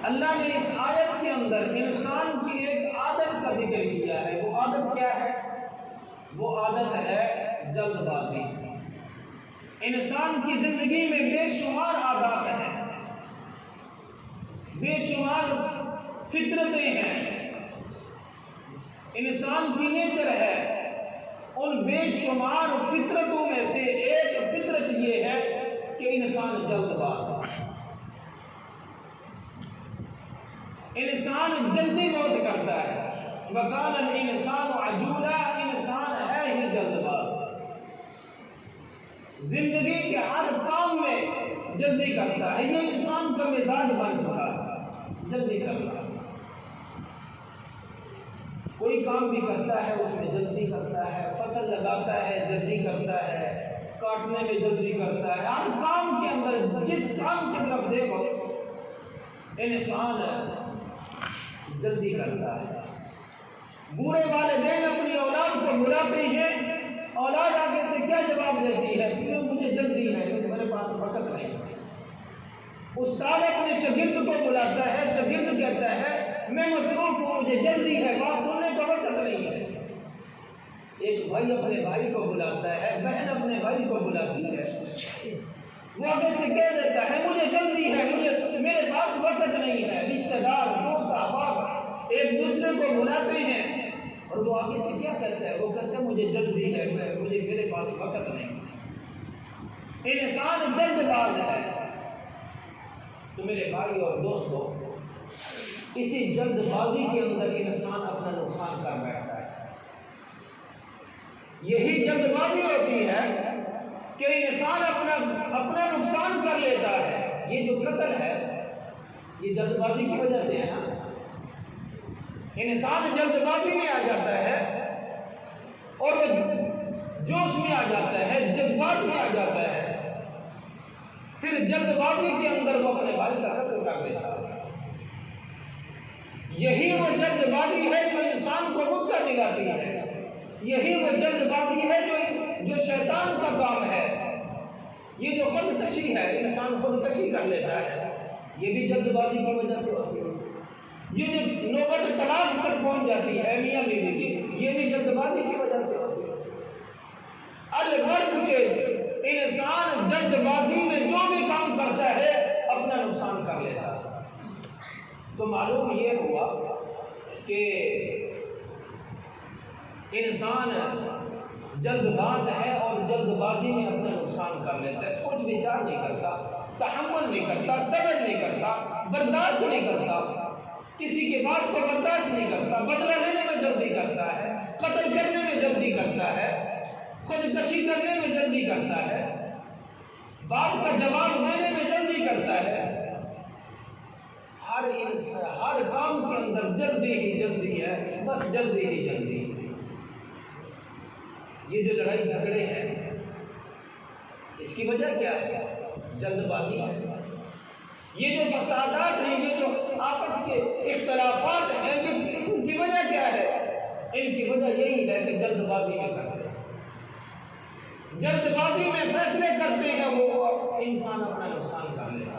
اللہ نے اس آیت کے اندر انسان کی ایک عادت کا ذکر کیا ہے۔ وہ عادت کیا ہے؟ وہ عادت ہے جلد بازی۔ انسان کی زندگی میں بے شمار عادات ہیں، بے شمار فطرتیں ہیں، انسان کی نیچر ہے۔ ان بے شمار فطرتوں میں سے ایک فطرت یہ ہے کہ انسان جلد باز، انسان جلدی موت کرتا ہے۔ وَقَالَ الْإِنسَانُ عَجُولًا، انسان ہے ہی جلد باز، زندگی کے ہر کام میں جلدی کرتا ہے۔ یہ انسان کا مزاج بن چکا ہے، جلدی کرتا ہے۔ کوئی کام بھی کرتا ہے اس میں جلدی کرتا ہے، فصل لگاتا ہے جلدی کرتا ہے، کاٹنے میں جلدی کرتا ہے۔ ہر کام کے اندر جس کام کی طرف دیکھو انسان جلدی کرتا ہے۔ بوڑھے والدین اپنی اولاد کو بلاتے ہیں، اولاد آگے سے کیا جواب دیتی ہے؟ کیوں مجھے جلدی ہے، میرے پاس وقت نہیں۔ استاد اپنے شاگرد کو بلاتا ہے، شاگرد کہتا ہے میں مصروف ہوں، مجھے جلدی ہے، بات سننے کا وقت نہیں ہے۔ ایک بھائی اپنے بھائی کو بلاتا ہے، بہن اپنے بھائی کو بلاتی ہے، وہ آگے سے کہہ دیتا ہے مجھے جلدی ہے، میرے پاس وقت نہیں ہے۔ رشتہ دار، دوست، احباب ایک دوسرے کو بلاتے ہیں اور وہ آگے سے کیا کہتا ہے؟ وہ کہتا ہے مجھے جلدی ہے، میرے پاس وقت نہیں۔ انسان جلد باز ہے۔ تو میرے بھائی اور دوستو، اسی جلد بازی کے اندر انسان اپنا نقصان کر بیٹھتا ہے۔ یہی جلد بازی ہوتی ہے کہ انسان اپنا نقصان کر لیتا ہے۔ یہ جو قتل ہے یہ جلد بازی کی وجہ سے ہے نا۔ انسان جلد بازی میں آ جاتا ہے اور وہ جوش میں آ جاتا ہے، جذبات میں آ جاتا ہے، پھر جلد بازی کے اندر وہ اپنے بھائی کا قتل کر دیتا ہے۔ یہی وہ جلد بازی ہے جو انسان کو غصہ دلاتی ہے، یہی وہ جلد بازی ہے جو شیطان کا کام ہے۔ یہ جو خودکشی ہے، انسان خودکشی کر لیتا ہے، یہ بھی جلد بازی کی وجہ سے ہوتی ہے۔ یہ جو نوبت طلاق تک پہنچ جاتی ہے میاں بیوی کی، یہ بھی جلد بازی کی وجہ سے ہوتی ہے۔ الغرض کہ انسان جلد بازی میں جو بھی کام کرتا ہے اپنا نقصان کر لیتا ہے۔ تو معلوم یہ ہوا کہ انسان جلد باز ہے اور جلد بازی میں اپنا نقصان کر لیتا ہے، سوچ وچار نہیں کرتا، تحمل نہیں کرتا، صبر نہیں کرتا، برداشت نہیں کرتا، کسی کے بات کو برداشت نہیں کرتا، بدلہ لینے میں جلدی کرتا ہے، قتل کرنے میں جلدی کرتا ہے، خودکشی کرنے میں جلدی کرتا ہے، بات کا جواب دینے میں جلدی کرتا ہے۔ ہر کام کے اندر جلدی ہی جلدی ہے، بس جلدی ہی جلدی۔ یہ جو لڑائی جھگڑے ہیں اس کی وجہ کیا ہے؟ جلد بازی ہے۔ یہ جو فسادات ہیں، یہ جو آپس کے اختلافات ہیں، ان کی وجہ کیا ہے؟ ان کی وجہ یہی ہے کہ جلد بازی میں کرتے ہیں، جلد بازی میں فیصلے کرتے ہیں، وہ انسان اپنا نقصان کر لیتا ہے۔